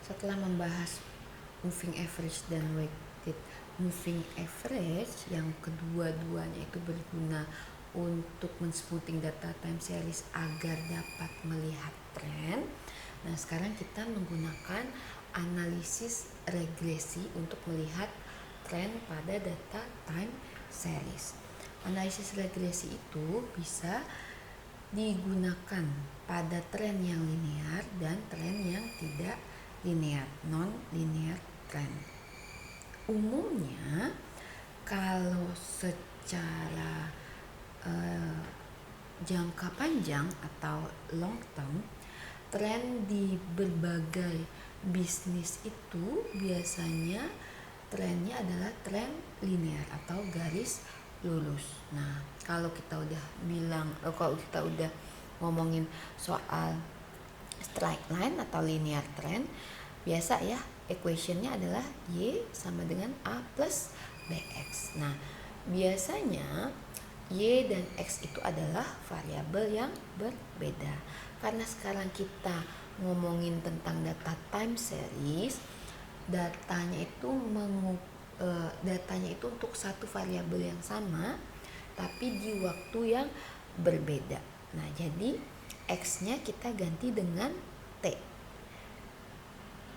Setelah membahas moving average dan weighted moving average, yang kedua-duanya itu berguna untuk men-smoothing data time series agar dapat melihat tren. Nah, sekarang kita menggunakan analisis regresi untuk melihat tren pada data time series. Analisis regresi itu bisa digunakan pada tren yang linear dan tren yang tidak linear, non-linear trend. Umumnya kalau secara jangka panjang atau long term, tren di berbagai bisnis itu biasanya trennya adalah tren linear atau garis lurus. Nah, kalau kita udah ngomongin soal straight line atau linear trend, biasa ya equationnya adalah Y sama dengan A plus BX. Nah, biasanya Y dan X itu adalah variabel yang berbeda. Karena sekarang kita ngomongin tentang data time series, datanya itu untuk satu variabel yang sama tapi di waktu yang berbeda. Nah, jadi X-nya kita ganti dengan T.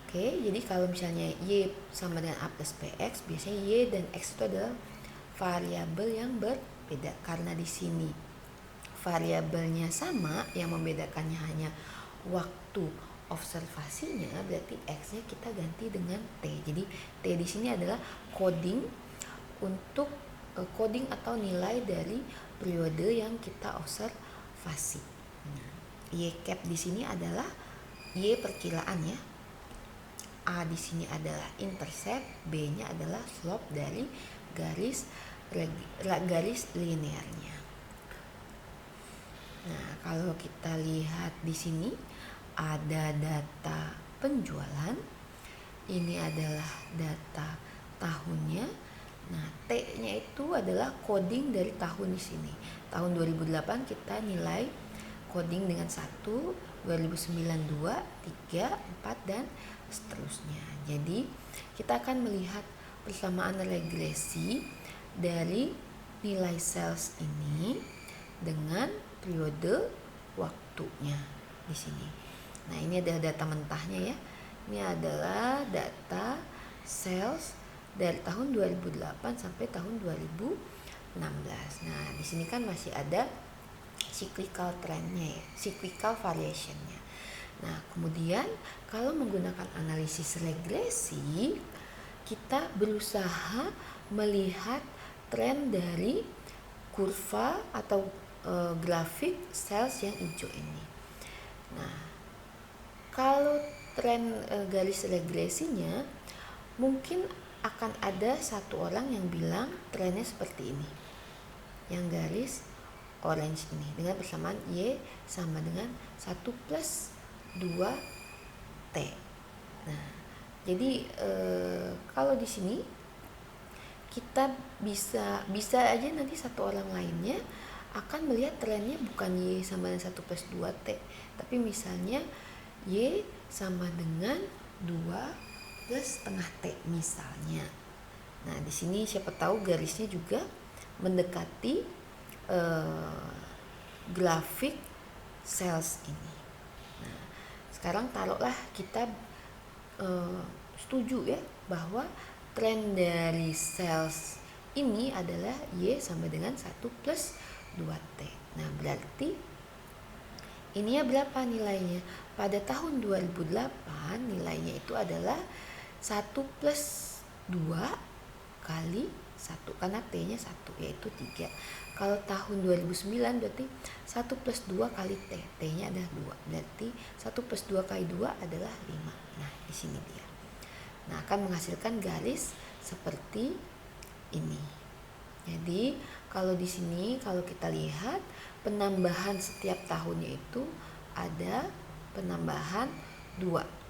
Oke, jadi kalau misalnya Y sama dengan A plus BX, biasanya Y dan X itu adalah variabel yang berbeda. Karena di sini variabelnya sama, yang membedakannya hanya waktu observasinya, berarti X-nya kita ganti dengan T. Jadi T di sini adalah coding untuk coding atau nilai dari periode yang kita observasi. Nah, Y cap di sini adalah Y perkiraan ya. A di sini adalah intercept, B-nya adalah slope dari garis linearnya. Nah, kalau kita lihat di sini ada data penjualan. Ini adalah data tahunnya. Nah, T-nya itu adalah coding dari tahun di sini. Tahun 2008 kita nilai coding dengan 1, 2009 2, 3, 4 dan seterusnya. Jadi, kita akan melihat persamaan regresi dari nilai sales ini dengan periode waktunya di sini. Nah, ini adalah data mentahnya ya. Ini adalah data sales dari tahun 2008 sampai tahun 2016. Nah, di sini kan masih ada cyclical trendnya ya, cyclical variationnya. Nah, kemudian kalau menggunakan analisis regresi, kita berusaha melihat tren dari kurva atau grafik sales yang hijau ini. Nah, kalau tren garis regresinya, mungkin akan ada satu orang yang bilang trennya seperti ini, yang garis orange ini, dengan persamaan Y sama dengan 1 plus 2T. Nah, jadi kalau di sini kita bisa aja nanti satu orang lainnya akan melihat trennya bukan Y sama dengan 1 plus 2T, tapi misalnya Y sama dengan 2 plus setengah T misalnya. Nah, di sini siapa tahu garisnya juga mendekati grafik sales ini. Nah, sekarang taruhlah kita setuju ya bahwa tren dari sales ini adalah Y sama dengan 1 plus 2T. Nah, berarti ininya berapa nilainya? Pada tahun 2008 nilainya itu adalah 1 plus 2 kali 1, karena T-nya 1, yaitu 3. Kalau tahun 2009 berarti 1 plus 2 kali T, T-nya adalah 2. Berarti 1 plus 2 kali 2 adalah 5. Nah, di sini dia. Nah, akan menghasilkan garis seperti ini. Jadi, kalau di sini kalau kita lihat penambahan setiap tahunnya itu ada penambahan 2.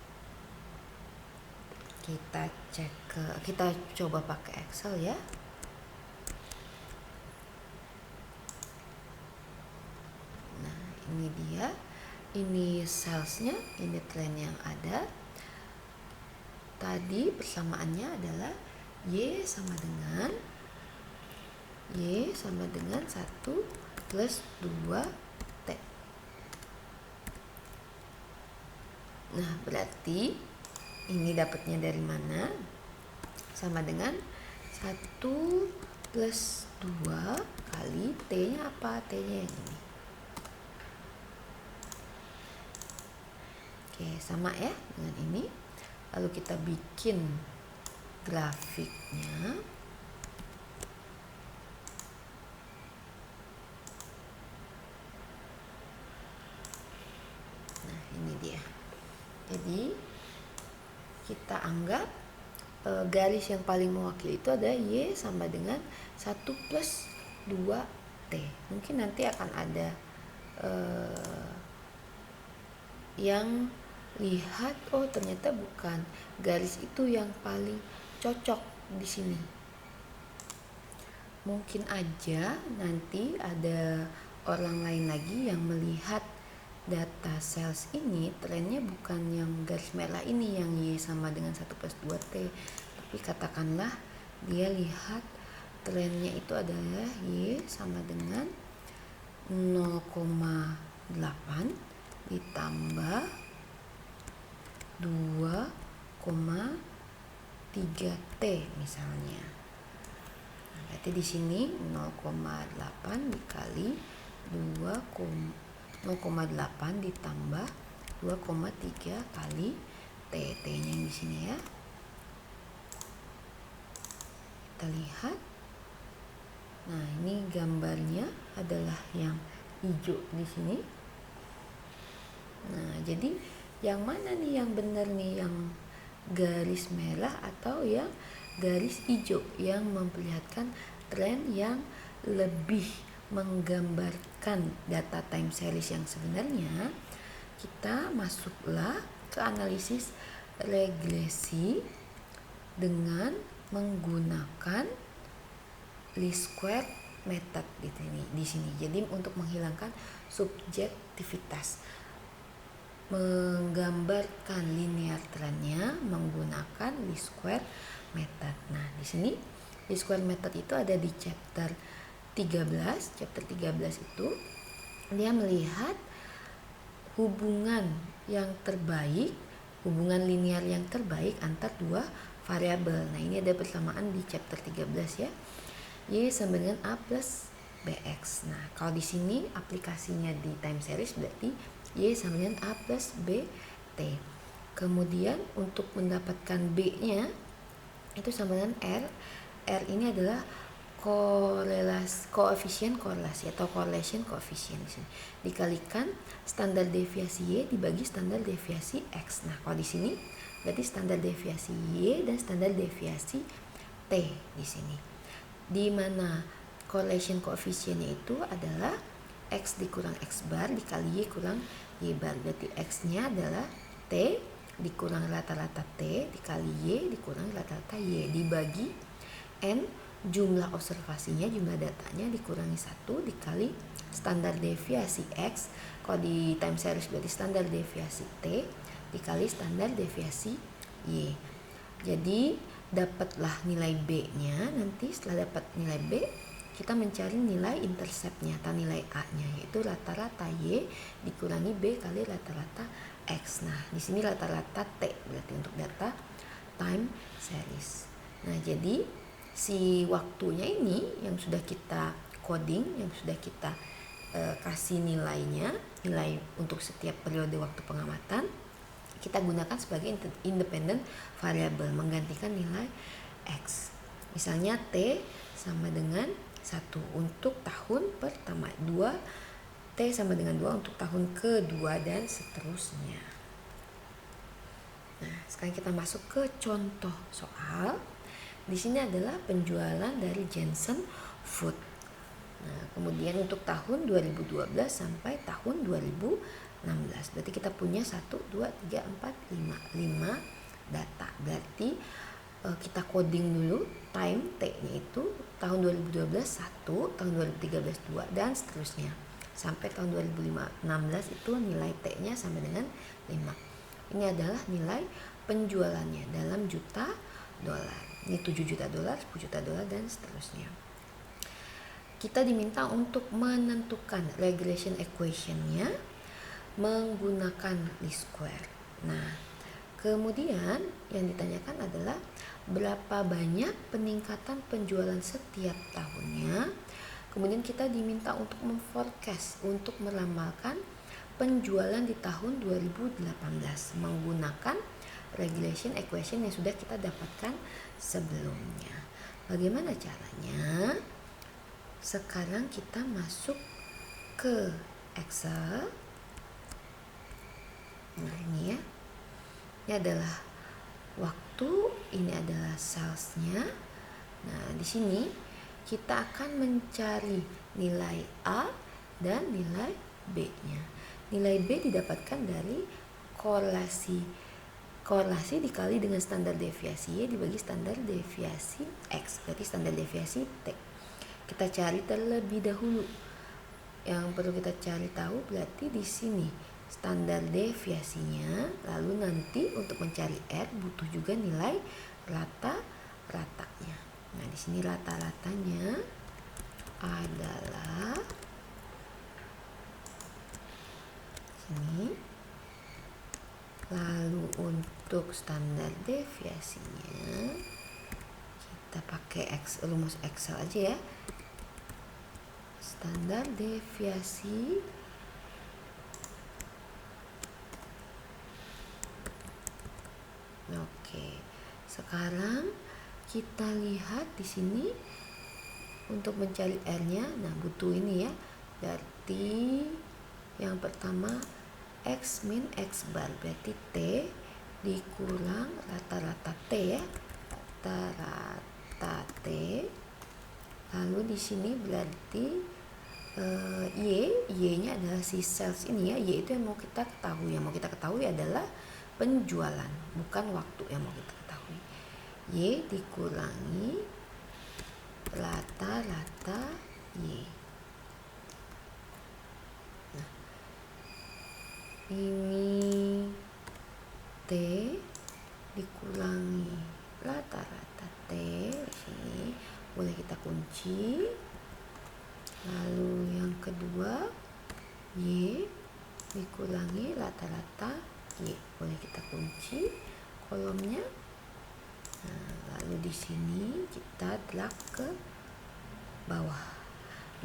Kita coba pakai Excel ya. Nah, ini dia. Ini salesnya, ini tren yang ada. tadi persamaannya adalah Y sama dengan 1 plus 2T. Nah, berarti ini dapatnya dari mana? Sama dengan 1 plus 2 kali T-nya apa? T-nya yang ini. Oke, sama ya dengan ini. Lalu kita bikin grafiknya. Nah, ini dia. Jadi kita anggap garis yang paling mewakili itu ada Y sama dengan 1 plus 2T. Mungkin nanti akan ada yang lihat, oh ternyata bukan garis itu yang paling cocok di sini. Mungkin aja nanti ada orang lain lagi yang melihat data sales ini trennya bukan yang garis merah ini yang Y sama dengan 1 plus 2T, tapi katakanlah dia lihat trennya itu adalah Y sama dengan 0,8 ditambah 2,3T misalnya. Nah, berarti di sini 0,8 dikali 0,8 ditambah 2,3 kali T-nya yang di sini ya. Kita lihat. Nah, ini gambarnya adalah yang hijau di sini. Nah, jadi yang mana nih yang benar nih, yang garis merah atau yang garis hijau yang memperlihatkan tren yang lebih menggambarkan data time series yang sebenarnya? Kita masuklah ke analisis regresi dengan menggunakan least square method di sini. Jadi untuk menghilangkan subjektivitas, menggambarkan linear trennya menggunakan least square method. Nah, di sini least square method itu ada di chapter 13. Chapter 13 itu dia melihat hubungan yang terbaik, hubungan linear yang terbaik antar dua variabel. Nah, ini ada persamaan di chapter 13 ya. Y sama dengan A plus BX. Nah, kalau di sini aplikasinya di time series berarti Y sama dengan A plus BT. Kemudian untuk mendapatkan B-nya itu sama dengan R. R ini adalah koefisien korelasi atau correlation coefficient di sini. Dikalikan standar deviasi Y dibagi standar deviasi X. Nah, kalau di sini berarti standar deviasi Y dan standar deviasi T di sini. Di mana correlation coefficientnya itu adalah X dikurang X bar dikali Y kurang Y bar. Berarti X-nya adalah T dikurang rata-rata T dikali Y dikurang rata-rata Y dibagi N jumlah observasinya, jumlah datanya dikurangi 1 dikali standar deviasi X. Kalau di time series berarti standar deviasi T dikali standar deviasi Y. Jadi dapatlah nilai B-nya. Nanti setelah dapat nilai B, kita mencari nilai interceptnya atau nilai A-nya, yaitu rata-rata Y dikurangi B kali rata-rata X. Nah, di sini rata-rata T berarti untuk data time series. Nah, jadi si waktunya ini yang sudah kita coding, yang sudah kita kasih nilainya, nilai untuk setiap periode waktu pengamatan, kita gunakan sebagai independent variable menggantikan nilai X. Misalnya T sama dengan 1 untuk tahun pertama, 2 T sama dengan 2 untuk tahun kedua dan seterusnya. Nah, sekarang kita masuk ke contoh soal. Di sini adalah penjualan dari Jensen Food. Nah, kemudian untuk tahun 2012 sampai tahun 2016. Berarti kita punya 1, 2, 3, 4, 5 data. Berarti kita coding dulu time T-nya itu tahun 2012 1, tahun 2013 2 dan seterusnya. Sampai tahun 2016 itu nilai T-nya sama dengan 5. Ini adalah nilai penjualannya dalam juta dolar. Ini 7 juta dolar, 10 juta dolar, dan seterusnya. Kita diminta untuk menentukan regression equation-nya menggunakan least square. Nah, kemudian yang ditanyakan adalah berapa banyak peningkatan penjualan setiap tahunnya. Kemudian kita diminta untuk memforecast, untuk meramalkan penjualan di tahun 2018 menggunakan regression equation yang sudah kita dapatkan sebelumnya. Bagaimana caranya? Sekarang kita masuk ke Excel. Nah, ini ya. Ini adalah waktu, ini adalah salesnya. Nah, di sini kita akan mencari nilai A dan nilai B-nya. Nilai B didapatkan dari korelasi dikali dengan standar deviasi Y dibagi standar deviasi X, berarti standar deviasi T. Kita cari terlebih dahulu. Yang perlu kita cari tahu berarti di sini standar deviasinya, lalu nanti untuk mencari R butuh juga nilai rata-ratanya. Nah, di sini rata-ratanya adalah sini. Lalu untuk standar deviasinya kita pakai rumus Excel aja ya. Standar deviasi Oke, sekarang kita lihat di sini untuk mencari R-nya. Nah, butuh ini ya. Berarti yang pertama X min X bar, berarti T dikurang rata-rata T ya. Rata-rata T. Lalu di sini berarti Y-nya adalah si sales ini ya. Y itu yang mau kita ketahui. Yang mau kita ketahui adalah penjualan, bukan waktu yang mau kita ketahui. Y dikurangi rata-rata Y. Nah, ini T dikurangi rata-rata T. Di sini boleh kita kunci. Lalu yang kedua Y dikurangi rata-rata Y, boleh kita kunci kolomnya. Nah, lalu di sini kita drag ke bawah.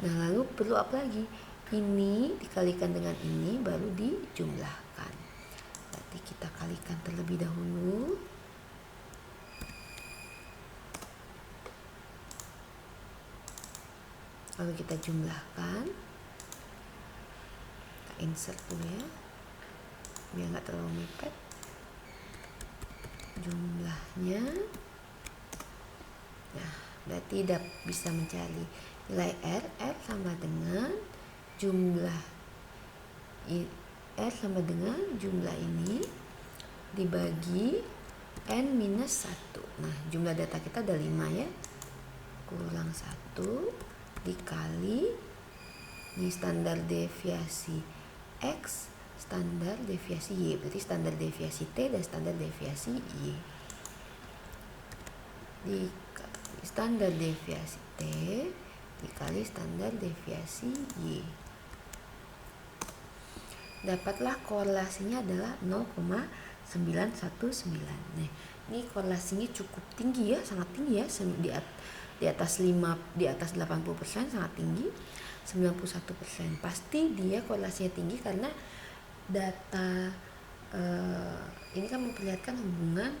Nah, lalu perlu apa lagi? Ini dikalikan dengan ini baru dijumlahkan. Berarti kita kalikan terlebih dahulu. Lalu kita jumlahkan. Kita insert dulu ya, biar nggak terlalu mepet. Jumlahnya, nah berarti bisa mencari nilai R. R sama dengan jumlah R sama dengan jumlah ini dibagi N minus 1. Nah, jumlah data kita ada 5 ya, kurang 1 dikali ini standar deviasi X, standar deviasi Y, berarti standar deviasi T dan standar deviasi Y. Dikali standar deviasi T dikali standar deviasi Y. Dapatlah korelasinya adalah 0,919. Nah, ini korelasinya cukup tinggi ya, sangat tinggi ya, di atas 80% sangat tinggi. 91%. Pasti dia korelasinya tinggi karena data ini kan memperlihatkan hubungan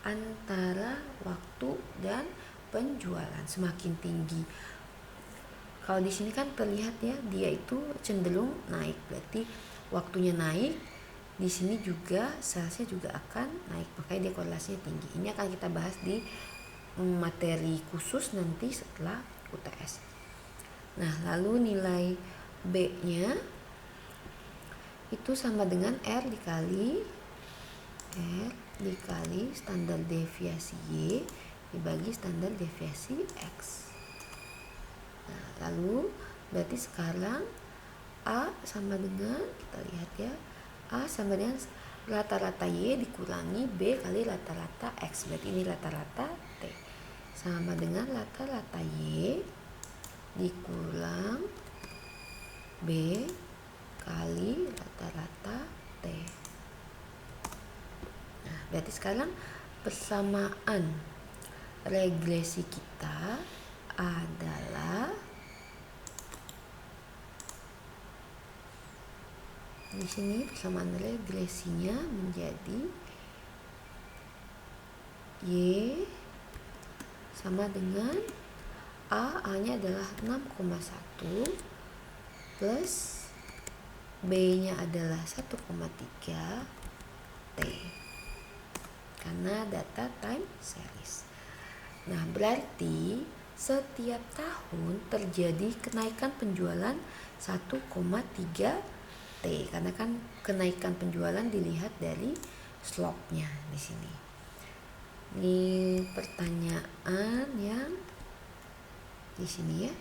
antara waktu dan penjualan. Semakin tinggi, kalau di sini kan terlihat ya, dia itu cenderung naik, berarti waktunya naik. Di sini juga salesnya juga akan naik, makanya dia korelasinya tinggi. Ini akan kita bahas di materi khusus nanti setelah UTS. Nah, lalu nilai B-nya itu sama dengan R dikali standar deviasi Y dibagi standar deviasi X. Nah, lalu berarti sekarang A sama dengan, kita lihat ya, A sama dengan rata-rata Y dikurangi B kali rata-rata X. Berarti ini rata-rata T. Sama dengan rata-rata Y dikurang B kali rata-rata T. Nah, berarti sekarang persamaan regresi kita adalah di sini persamaan regresinya menjadi Y sama dengan A-nya adalah 6,1 plus B-nya adalah 1,3 T. Karena data time series. Nah, berarti setiap tahun terjadi kenaikan penjualan 1,3 T, karena kan kenaikan penjualan dilihat dari slope-nya di sini. Ini pertanyaan yang di sini ya.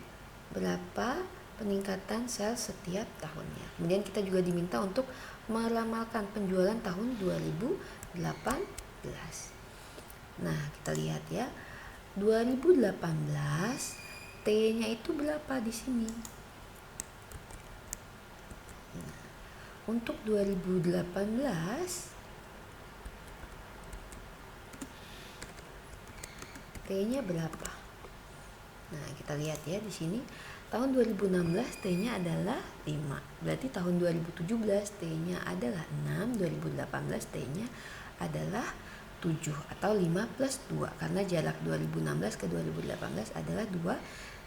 Berapa peningkatan sales setiap tahunnya? Kemudian kita juga diminta untuk meramalkan penjualan tahun 2018. Nah, kita lihat ya. 2018 T-nya itu berapa di sini? Nah, untuk 2018 T-nya berapa? Nah, kita lihat ya di sini. Tahun 2016 T-nya adalah 5. Berarti tahun 2017 T-nya adalah 6, 2018 T-nya adalah 7 atau 5 plus 2 karena jarak 2016 ke 2018 adalah 2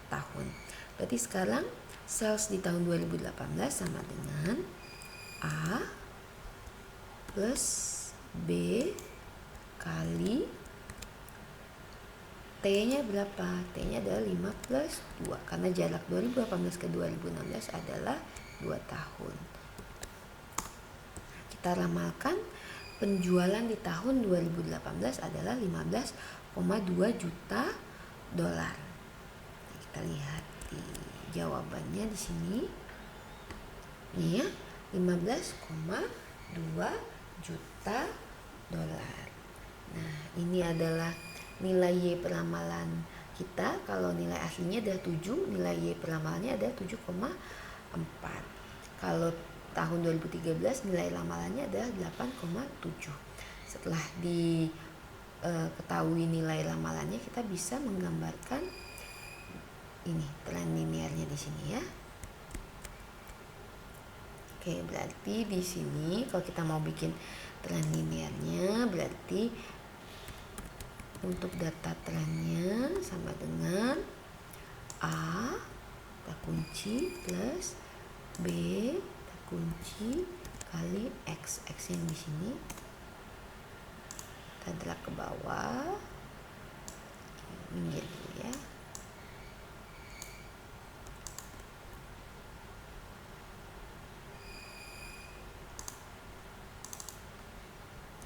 tahun. Berarti sekarang sales di tahun 2018 sama dengan A plus B kali T-nya berapa? T-nya adalah 5 plus 2 karena jarak 2018 ke 2016 adalah 2 tahun. Kita ramalkan penjualan di tahun 2018 adalah 15,2 juta dolar. Kita lihat di jawabannya di sini. Nih ya, 15,2 juta dolar. Nah, ini adalah nilai Y peramalan kita. Kalau nilai aslinya ada 7, nilai Y peramalannya ada 7,4. Kalau tahun 2013 nilai ramalannya adalah 8,7. Setelah diketahui nilai ramalannya, kita bisa menggambarkan ini tren linearnya di sini ya. Oke, berarti di sini kalau kita mau bikin tren linearnya, berarti untuk data trennya sama dengan A kita kunci plus B kita kunci kali X. X yang di sini kita drag ke bawah, minggir dulu ya.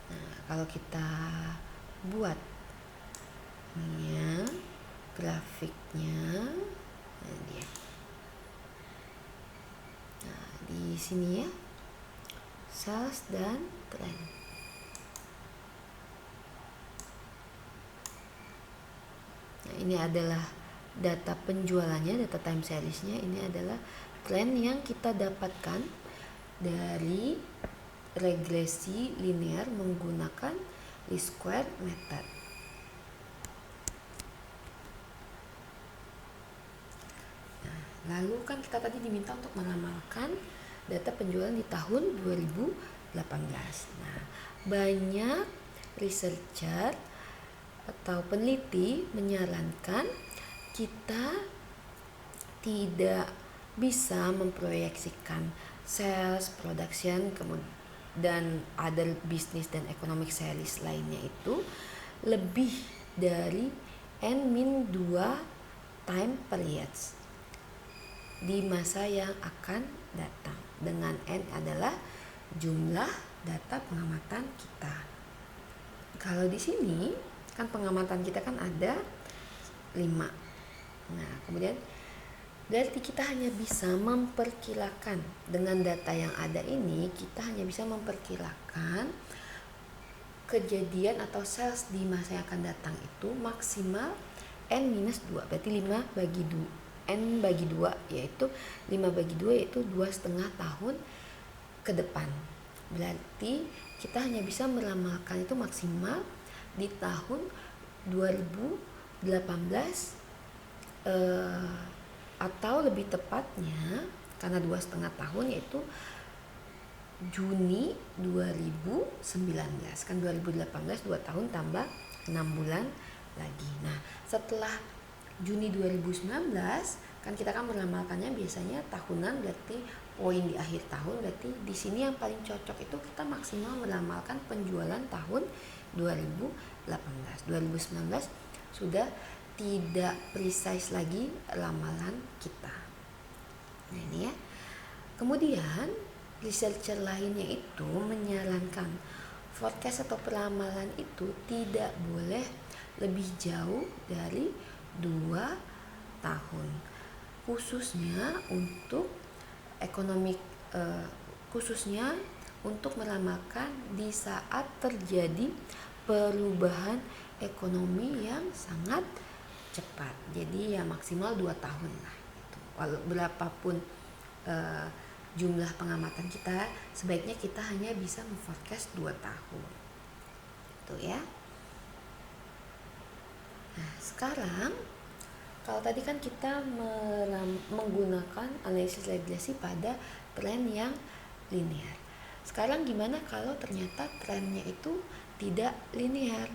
Nah, kalau kita buat grafiknya, nah dia. Nah, di sini ya, sales dan trend. Nah, ini adalah data penjualannya, data time seriesnya. Ini adalah tren yang kita dapatkan dari regresi linear menggunakan least square method. Lalu kan kita tadi diminta untuk meramalkan data penjualan di tahun 2018. Nah, banyak researcher atau peneliti menyarankan kita tidak bisa memproyeksikan sales, production, dan other business dan economic series lainnya itu lebih dari N-2 time periods di masa yang akan datang, dengan N adalah jumlah data pengamatan kita. Kalau di sini kan pengamatan kita kan ada 5. Nah, kemudian Berarti kita hanya bisa memperkirakan dengan data yang ada ini, kita hanya bisa memperkirakan kejadian atau sales di masa yang akan datang itu maksimal N-2, berarti 5 bagi 2, N bagi 2 yaitu 5 bagi 2 yaitu 2,5 tahun ke depan. Berarti kita hanya bisa meramalkan itu maksimal di tahun 2018 atau lebih tepatnya karena 2,5 tahun yaitu Juni 2019, kan 2018 2 tahun tambah 6 bulan lagi. Nah, setelah Juni 2019 kan kita kan meramalkannya biasanya tahunan, berarti poin di akhir tahun. Berarti di sini yang paling cocok itu kita maksimal meramalkan penjualan tahun 2018. 2019 sudah tidak precise lagi ramalan kita. Nah, ini ya. Kemudian researcher lainnya itu menyarankan forecast atau peramalan itu tidak boleh lebih jauh dari 2 tahun, khususnya untuk ekonomi, khususnya untuk meramalkan di saat terjadi perubahan ekonomi yang sangat cepat. Jadi ya maksimal 2 tahun lah gitu. Walau berapapun jumlah pengamatan kita, sebaiknya kita hanya bisa memforecast 2 tahun. Tuh ya. Nah, sekarang kalau tadi kan kita menggunakan analisis regresi pada tren yang linear. Sekarang gimana kalau ternyata trennya itu tidak linear?